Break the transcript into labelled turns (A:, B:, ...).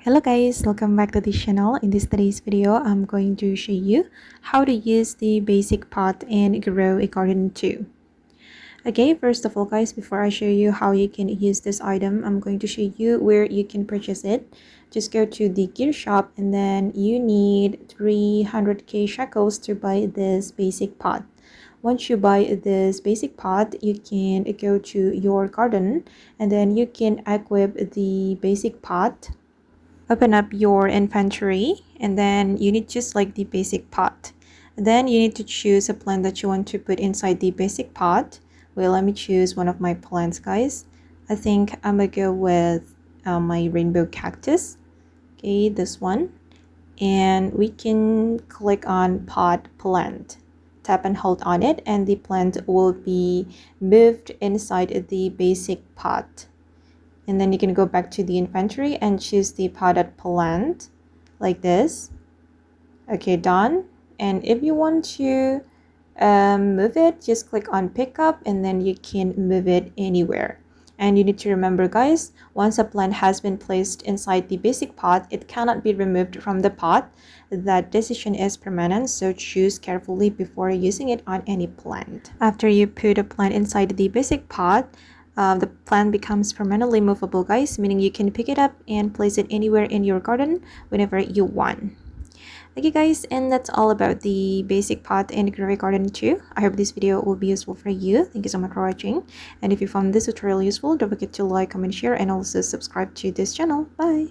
A: Hello guys, welcome back to this channel. In today's video, I'm going to show you how to use the basic pot and grow a garden too. Okay, first of all guys, before I show you how you can use this item, I'm going to show you where you can purchase it. Just go to the gear shop and then you need 300k shackles to buy this basic pot. Once you buy this basic pot, you can go to your garden and then you can equip the basic pot. Open up your inventory and then you need to select the basic pot. Then you need to choose a plant that you want to put inside the basic pot. Well, let me choose one of my plants, guys. I think I'm gonna go with my rainbow cactus. Okay, this one. And we can click on pot plant. Tap and hold on it and the plant will be moved inside the basic pot. And then you can go back to the inventory and choose the potted plant like this. Okay, done. And if you want to move it, just click on pick up and then you can move it anywhere. And you need to remember guys, once a plant has been placed inside the basic pot, it cannot be removed from the pot. That decision is permanent, so choose carefully before using it on any plant. After you put a plant inside the basic pot, the plant becomes permanently movable guys, meaning you can pick it up and place it anywhere in your garden whenever you want. Okay guys, and that's all about the basic pot and grow a garden too. I hope this video will be useful for you. Thank you so much for watching, and if you found this tutorial useful, don't forget to like, comment, share, and also subscribe to this channel. Bye.